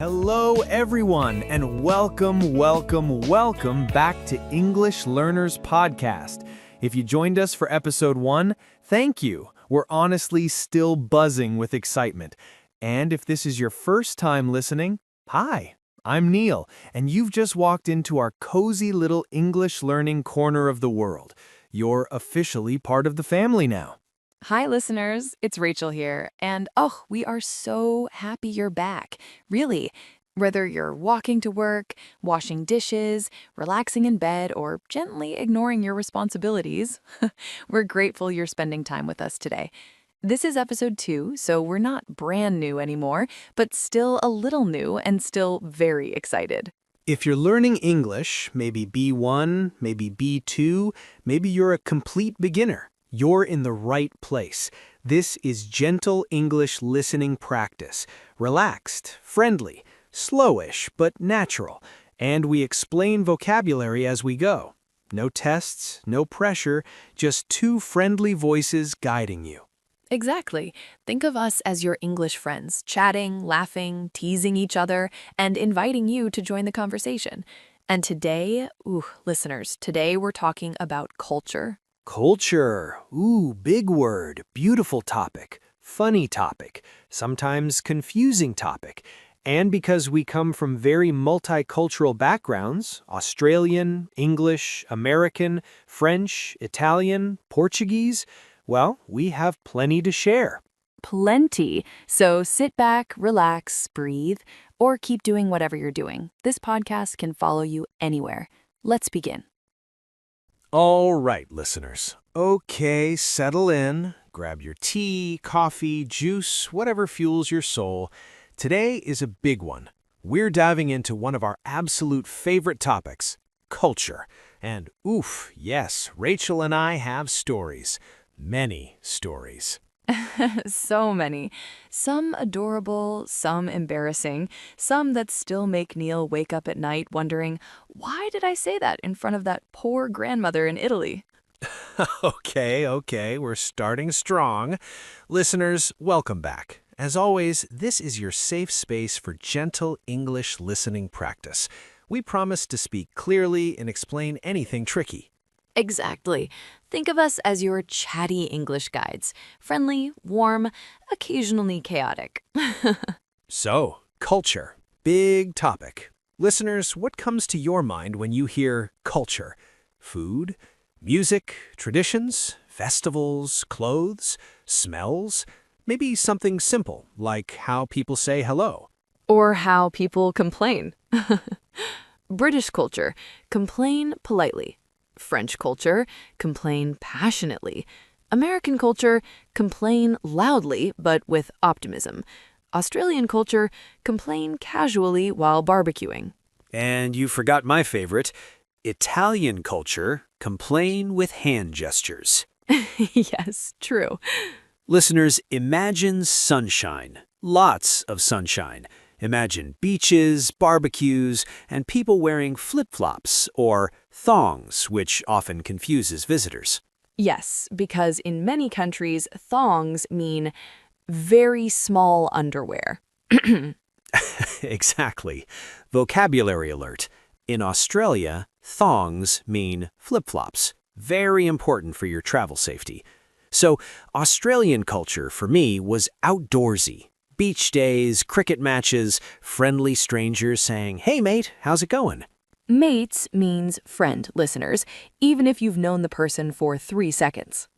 Hello everyone and welcome back to English Learners Podcast. If you joined us for episode 1, thank you. We're honestly still buzzing with excitement. And if this is your first time listening, hi, I'm Neil, and you've just walked into our cozy little English learning corner of the world. You're officially part of the family now. Hi, listeners. It's Rachel here. And we are so happy you're back. Really. Whether you're walking to work, washing dishes, relaxing in bed, or gently ignoring your responsibilities, we're grateful you're spending time with us today. This is episode 2, so we're not brand new anymore, but still a little new and still very excited. If you're learning English, maybe B1, maybe B2, maybe you're a complete beginner, you're in the right place. This is gentle English listening practice. Relaxed, friendly, slowish, but natural. And we explain vocabulary as we go. No tests, no pressure, just 2 friendly voices guiding you. Exactly. Think of us as your English friends, chatting, laughing, teasing each other, and inviting you to join the conversation. And today, listeners, today we're talking about culture. Culture. Ooh, big word. Beautiful topic. Funny topic. Sometimes confusing topic. And because we come from very multicultural backgrounds, Australian, English, American, French, Italian, Portuguese, well, we have plenty to share. Plenty. So sit back, relax, breathe, or keep doing whatever you're doing. This podcast can follow you anywhere. Let's begin. All right, listeners. Okay, settle in. Grab your tea, coffee, juice, whatever fuels your soul. Today is a big one. We're diving into one of our absolute favorite topics, culture. And yes, Rachel and I have stories. Many stories. So many. Some adorable, some embarrassing, some that still make Neil wake up at night wondering, why did I say that in front of that poor grandmother in Italy? Okay, we're starting strong. Listeners, welcome back. As always, this is your safe space for gentle English listening practice. We promise to speak clearly and explain anything tricky. Exactly. Think of us as your chatty English guides. Friendly, warm, occasionally chaotic. So, culture. Big topic. Listeners, what comes to your mind when you hear culture? Food? Music? Traditions? Festivals? Clothes? Smells? Maybe something simple, like how people say hello. Or how people complain. British culture, complain politely. French culture, complain passionately. American culture, complain loudly but with optimism. Australian culture, complain casually while barbecuing. And you forgot my favorite, Italian culture, complain with hand gestures. Yes, true. Listeners, imagine sunshine. Lots of sunshine. Imagine beaches, barbecues, and people wearing flip-flops or thongs, which often confuses visitors. Yes, because in many countries, thongs mean very small underwear. Exactly. Vocabulary alert. In Australia, thongs mean flip-flops. Very important for your travel safety. So, Australian culture, for me, was outdoorsy. Beach days, cricket matches, friendly strangers saying, "Hey mate, how's it going?" Mates means friend, listeners, even if you've known the person for 3 seconds.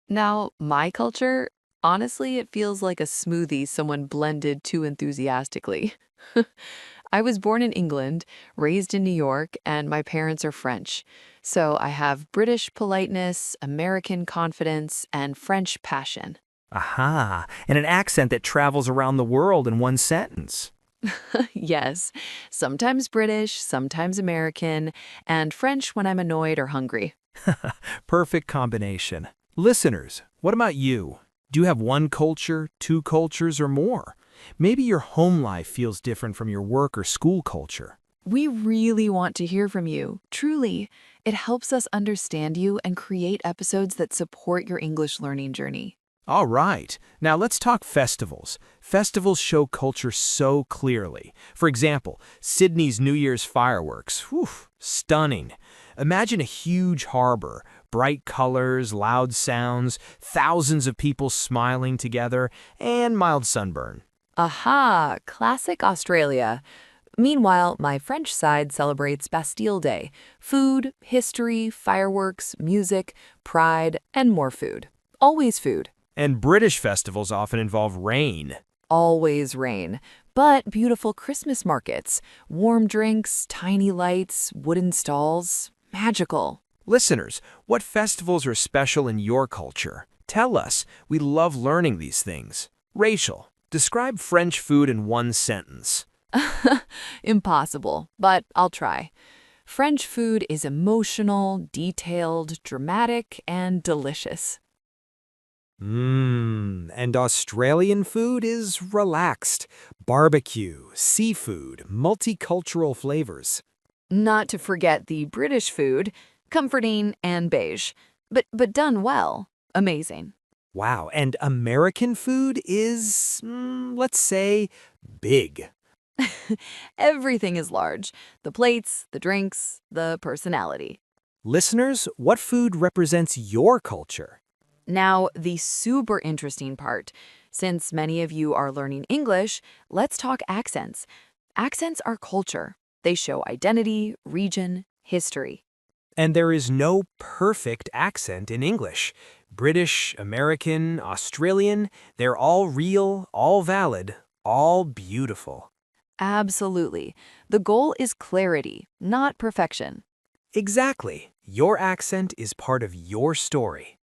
Now, my culture, honestly, it feels like a smoothie someone blended too enthusiastically. I was born in England, raised in New York, and my parents are French. So I have British politeness, American confidence, and French passion. Aha, and an accent that travels around the world in one sentence. Yes, sometimes British, sometimes American, and French when I'm annoyed or hungry. Perfect combination. Listeners, what about you? Do you have one culture, 2 cultures, or more? Maybe your home life feels different from your work or school culture. We really want to hear from you, truly. It helps us understand you and create episodes that support your English learning journey. All right. Now let's talk festivals. Festivals show culture so clearly. For example, Sydney's New Year's fireworks. Whew, stunning. Imagine a huge harbor, bright colors, loud sounds, thousands of people smiling together, and mild sunburn. Aha, classic Australia. Meanwhile, my French side celebrates Bastille Day. Food, history, fireworks, music, pride, and more food. Always food. And British festivals often involve rain. Always rain. But beautiful Christmas markets. Warm drinks, tiny lights, wooden stalls. Magical. Listeners, what festivals are special in your culture? Tell us. We love learning these things. Rachel, describe French food in one sentence. Impossible, but I'll try. French food is emotional, detailed, dramatic, and delicious. And Australian food is relaxed. Barbecue, seafood, multicultural flavors. Not to forget the British food, comforting and beige, but done well. Amazing. Wow, and American food is, let's say, big. Everything is large. The plates, the drinks, the personality. Listeners, what food represents your culture? Now, the super interesting part. Since many of you are learning English, let's talk accents. Accents are culture. They show identity, region, history. And there is no perfect accent in English. British, American, Australian, they're all real, all valid, all beautiful. Absolutely. The goal is clarity, not perfection. Exactly. Your accent is part of your story.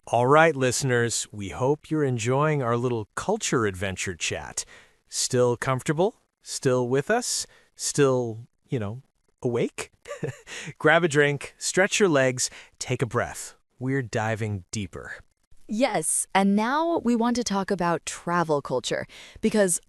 All right, listeners, we hope you're enjoying our little culture adventure chat. Still comfortable? Still with us? Still, awake? Grab a drink, stretch your legs, take a breath. We're diving deeper. Yes, and now we want to talk about travel culture because,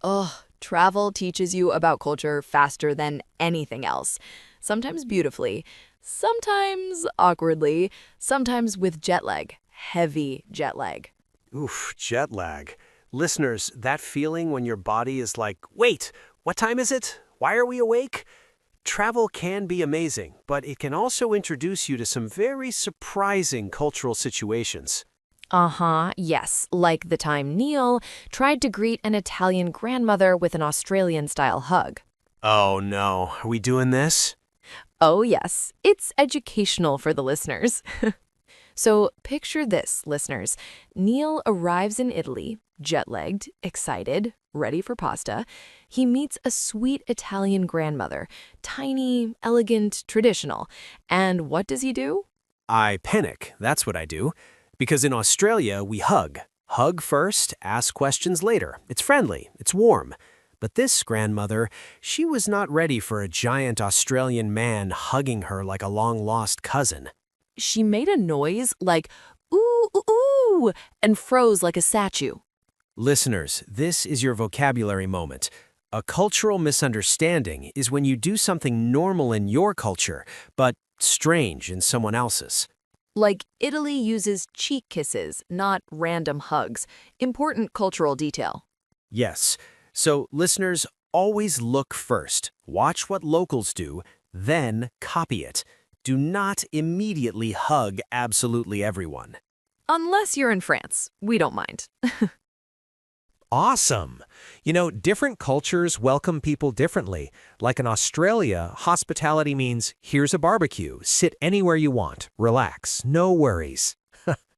travel teaches you about culture faster than anything else. Sometimes beautifully, sometimes awkwardly, sometimes with jet lag, heavy jet lag. Oof, jet lag. Listeners, that feeling when your body is like, wait, what time is it? Why are we awake? Travel can be amazing, but it can also introduce you to some very surprising cultural situations. Yes, like the time Neil tried to greet an Italian grandmother with an Australian-style hug. Oh no, are we doing this? Oh yes, it's educational for the listeners. So picture this, listeners. Neil arrives in Italy, jet-lagged, excited, ready for pasta. He meets a sweet Italian grandmother, tiny, elegant, traditional. And what does he do? I panic, that's what I do. Because in Australia, we hug. Hug first, ask questions later. It's friendly, it's warm. But this grandmother, she was not ready for a giant Australian man hugging her like a long-lost cousin. She made a noise like, ooh, ooh, ooh, and froze like a statue. Listeners, this is your vocabulary moment. A cultural misunderstanding is when you do something normal in your culture, but strange in someone else's. Like Italy uses cheek kisses, not random hugs. Important cultural detail. Yes. So, listeners, always look first. Watch what locals do, then copy it. Do not immediately hug absolutely everyone. Unless you're in France. We don't mind. Awesome. Different cultures welcome people differently. Like in Australia, hospitality means here's a barbecue, sit anywhere you want, relax, no worries.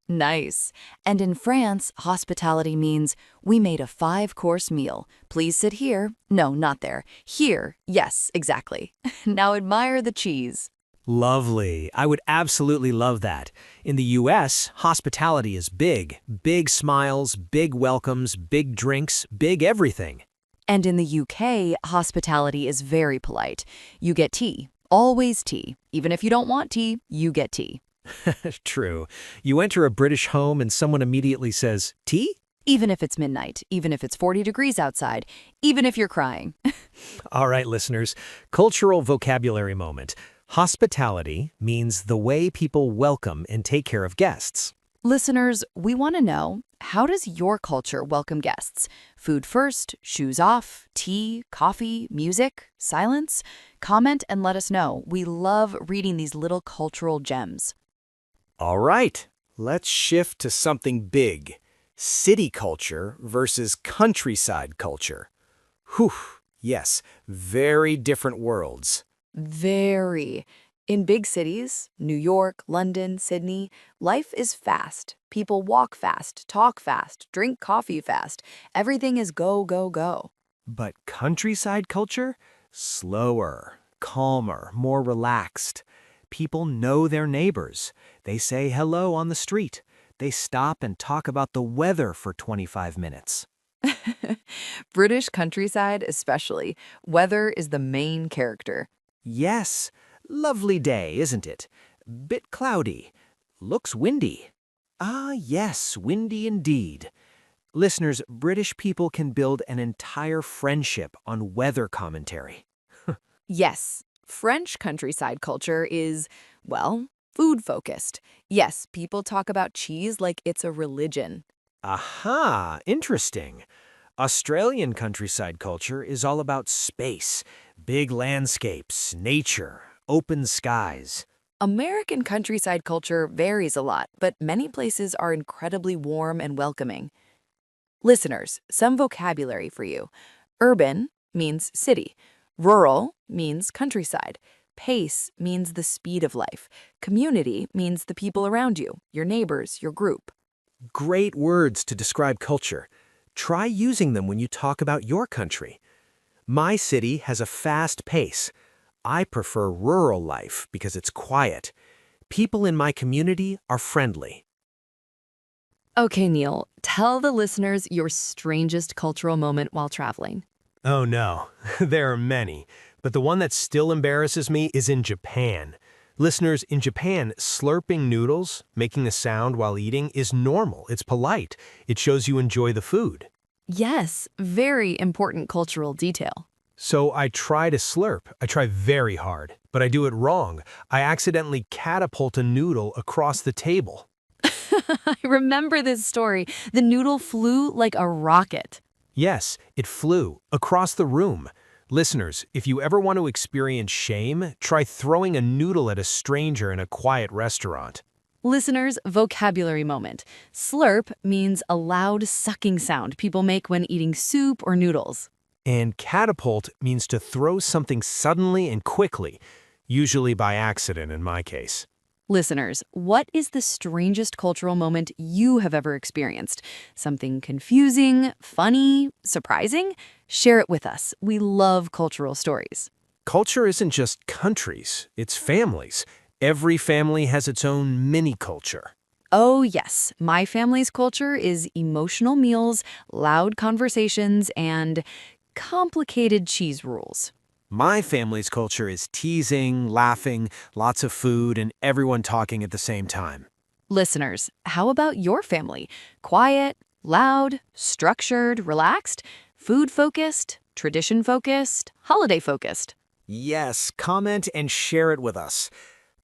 Nice. And in France, hospitality means we made a 5-course meal. Please sit here. No, not there. Here. Yes, exactly. Now admire the cheese. Lovely. I would absolutely love that. In the US, hospitality is big. Big smiles, big welcomes, big drinks, big everything. And in the UK, hospitality is very polite. You get tea. Always tea. Even if you don't want tea, you get tea. True. You enter a British home and someone immediately says, tea? Even if it's midnight, even if it's 40 degrees outside, even if you're crying. All right, listeners. Cultural vocabulary moment. Hospitality means the way people welcome and take care of guests. Listeners, we want to know, how does your culture welcome guests? Food first, shoes off, tea, coffee, music, silence? Comment and let us know. We love reading these little cultural gems. All right, let's shift to something big. City culture versus countryside culture. Whew, yes, very different worlds. Very. In big cities, New York, London, Sydney, life is fast. People walk fast, talk fast, drink coffee fast. Everything is go, go, go. But countryside culture? Slower, calmer, more relaxed. People know their neighbors. They say hello on the street. They stop and talk about the weather for 25 minutes. British countryside especially, weather is the main character. Yes, lovely day, isn't it? Bit cloudy. Looks windy. Ah, yes, windy indeed. Listeners, British people can build an entire friendship on weather commentary. Yes, French countryside culture is, well, food-focused. Yes, people talk about cheese like it's a religion. Aha, interesting. Australian countryside culture is all about space, big landscapes, nature, open skies. American countryside culture varies a lot, but many places are incredibly warm and welcoming. Listeners, some vocabulary for you. Urban means city. Rural means countryside. Pace means the speed of life. Community means the people around you, your neighbors, your group. Great words to describe culture. Try using them when you talk about your country. My city has a fast pace. I prefer rural life because it's quiet. People in my community are friendly. Okay, Neil, tell the listeners your strangest cultural moment while traveling. Oh no, there are many, but the one that still embarrasses me is in Japan. Listeners, in Japan, slurping noodles, making a sound while eating, is normal. It's polite. It shows you enjoy the food. Yes, very important cultural detail. So I try to slurp. I try very hard, but I do it wrong. I accidentally catapult a noodle across the table. I remember this story. The noodle flew like a rocket. Yes, it flew across the room. Listeners, if you ever want to experience shame, try throwing a noodle at a stranger in a quiet restaurant. Listeners, vocabulary moment. Slurp means a loud sucking sound people make when eating soup or noodles. And catapult means to throw something suddenly and quickly, usually by accident in my case. Listeners, what is the strangest cultural moment you have ever experienced? Something confusing, funny, surprising? Share it with us. We love cultural stories. Culture isn't just countries, it's families. Every family has its own mini-culture. Oh, yes. My family's culture is emotional meals, loud conversations, and complicated cheese rules. My family's culture is teasing, laughing, lots of food, and everyone talking at the same time. Listeners, how about your family? Quiet, loud, structured, relaxed, food-focused, tradition-focused, holiday-focused? Yes, comment and share it with us.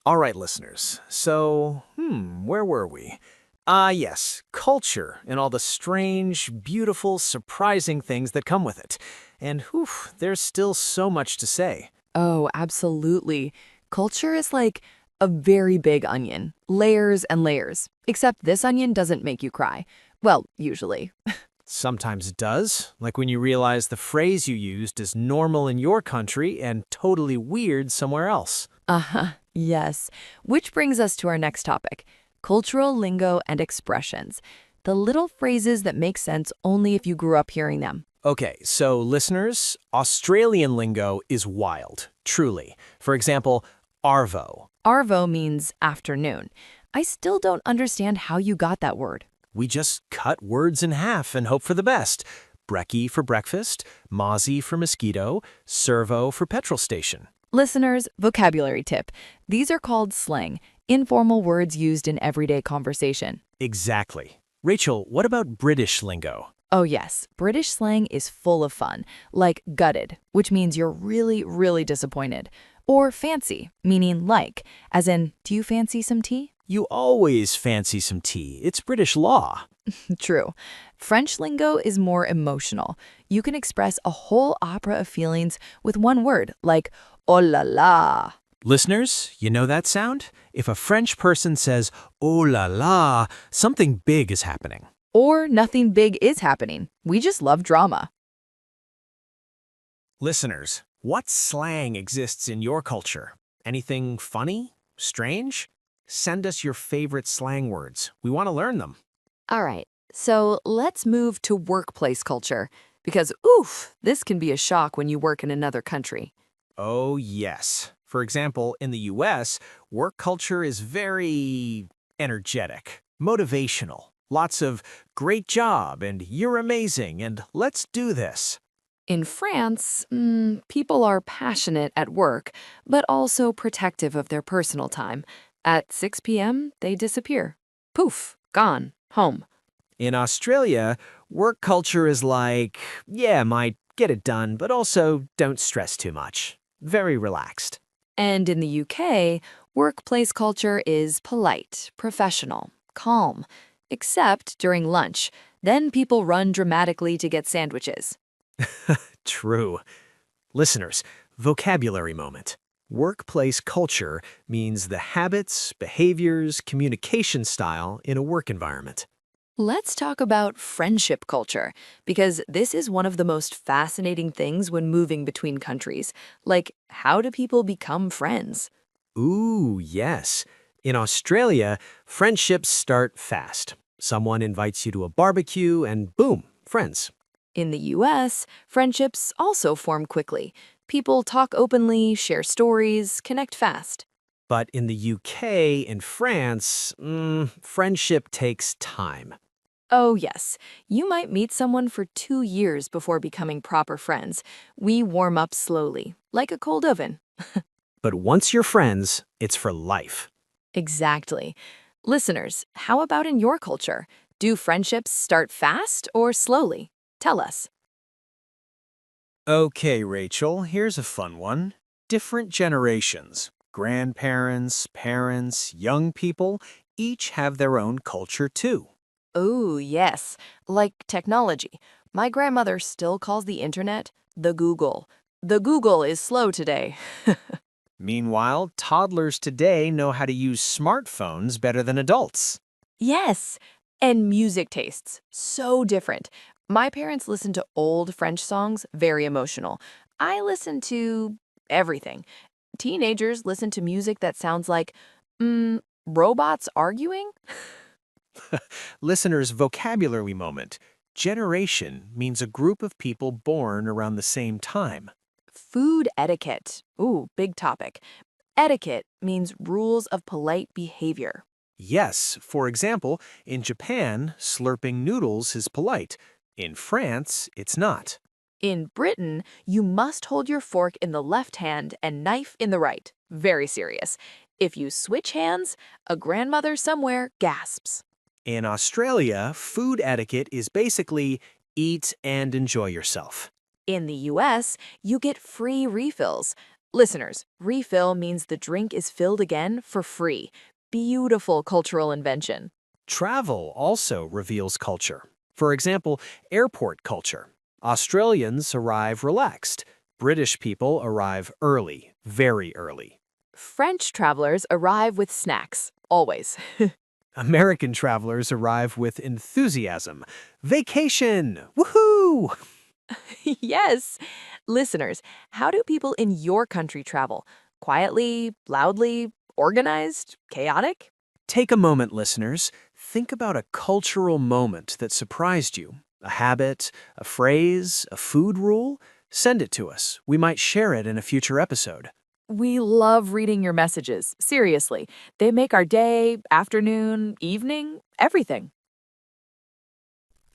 All right, listeners. So, where were we? Yes, culture and all the strange, beautiful, surprising things that come with it. And there's still so much to say. Oh, absolutely. Culture is like a very big onion, layers and layers. Except this onion doesn't make you cry. Well, usually. Sometimes it does, like when you realize the phrase you used is normal in your country and totally weird somewhere else. Uh-huh, yes. Which brings us to our next topic, cultural lingo and expressions. The little phrases that make sense only if you grew up hearing them. Okay, so listeners, Australian lingo is wild, truly. For example, arvo. Arvo means afternoon. I still don't understand how you got that word. We just cut words in half and hope for the best. Brekkie for breakfast, mozzie for mosquito, servo for petrol station. Listeners, vocabulary tip. These are called slang, informal words used in everyday conversation. Exactly. Rachel, what about British lingo? Oh yes, British slang is full of fun, like gutted, which means you're really, really disappointed, or fancy, meaning like, as in, do you fancy some tea? You always fancy some tea. It's British law. True. French lingo is more emotional. You can express a whole opera of feelings with one word, like oh la la. Listeners, you know that sound? If a French person says, oh la la, something big is happening. Or nothing big is happening. We just love drama. Listeners, what slang exists in your culture? Anything funny? Strange? Send us your favorite slang words. We want to learn them. All right, so let's move to workplace culture. Because, oof, this can be a shock when you work in another country. Oh, yes. For example, in the US, work culture is very energetic, motivational. Lots of great job and you're amazing and let's do this. In France, people are passionate at work, but also protective of their personal time. At 6 p.m., they disappear. Poof, gone, home. In Australia, work culture is like, yeah, might get it done, but also don't stress too much. Very relaxed. And in the UK, workplace culture is polite, professional, calm, except during lunch. Then people run dramatically to get sandwiches. True. Listeners, vocabulary moment. Workplace culture means the habits, behaviors, communication style in a work environment. Let's talk about friendship culture, because this is one of the most fascinating things when moving between countries. Like, how do people become friends? Ooh, yes. In Australia, friendships start fast. Someone invites you to a barbecue and boom, friends. In the US, friendships also form quickly. People talk openly, share stories, connect fast. But in the UK and France, friendship takes time. Oh, yes. You might meet someone for 2 years before becoming proper friends. We warm up slowly, like a cold oven. But once you're friends, it's for life. Exactly. Listeners, how about in your culture? Do friendships start fast or slowly? Tell us. Okay, Rachel, here's a fun one. Different generations, grandparents, parents, young people, each have their own culture too. Oh, yes. Like technology. My grandmother still calls the internet the Google. The Google is slow today. Meanwhile, toddlers today know how to use smartphones better than adults. Yes. And music tastes. So different. My parents listen to old French songs, very emotional. I listen to everything. Teenagers listen to music that sounds like, robots arguing? Listeners' vocabulary moment. Generation means a group of people born around the same time. Food etiquette. Ooh, big topic. Etiquette means rules of polite behavior. Yes, for example, in Japan, slurping noodles is polite. In France, it's not. In Britain, you must hold your fork in the left hand and knife in the right. Very serious. If you switch hands, a grandmother somewhere gasps. In Australia, food etiquette is basically eat and enjoy yourself. In the US, you get free refills. Listeners, refill means the drink is filled again for free. Beautiful cultural invention. Travel also reveals culture. For example, airport culture. Australians arrive relaxed. British people arrive early, very early. French travelers arrive with snacks, always. American travelers arrive with enthusiasm. Vacation! Woohoo! Yes. Listeners, how do people in your country travel? Quietly, loudly, organized, chaotic? Take a moment, listeners. Think about a cultural moment that surprised you. A habit, a phrase, a food rule. Send it to us. We might share it in a future episode. We love reading your messages. Seriously. They make our day, afternoon, evening, everything.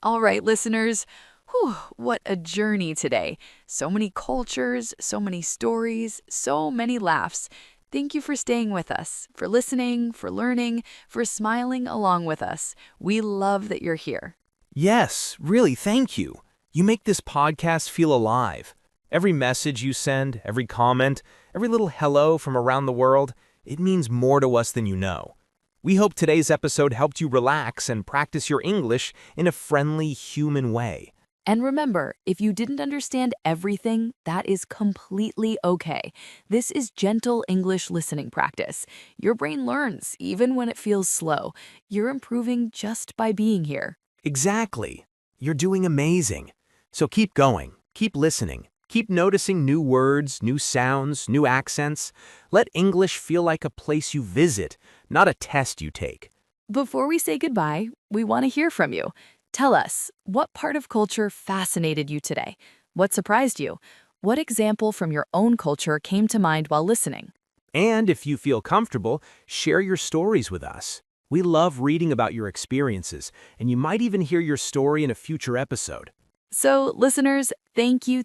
All right, listeners. Whew, what a journey today. So many cultures, so many stories, so many laughs. Thank you for staying with us, for listening, for learning, for smiling along with us. We love that you're here. Yes, really, thank you. You make this podcast feel alive. Every message you send, every comment, every little hello from around the world, it means more to us than you know. We hope today's episode helped you relax and practice your English in a friendly, human way. And remember, if you didn't understand everything, that is completely okay. This is gentle English listening practice. Your brain learns, even when it feels slow. You're improving just by being here. Exactly. You're doing amazing. So keep going, keep listening, keep noticing new words, new sounds, new accents. Let English feel like a place you visit, not a test you take. Before we say goodbye, we want to hear from you. Tell us, what part of culture fascinated you today? What surprised you? What example from your own culture came to mind while listening? And if you feel comfortable, share your stories with us. We love reading about your experiences, and you might even hear your story in a future episode. So, listeners, thank you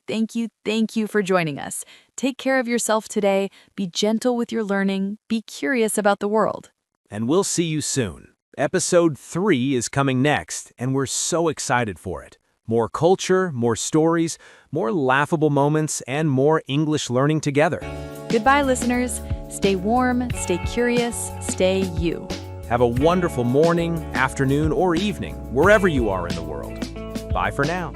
for joining us. Take care of yourself today, be gentle with your learning, be curious about the world. And we'll see you soon. Episode 3 is coming next, and we're so excited for it. More culture, more stories, more laughable moments, and more English learning together. Goodbye, listeners. Stay warm, stay curious, stay you. Have a wonderful morning, afternoon, or evening, wherever you are in the world. Bye for now.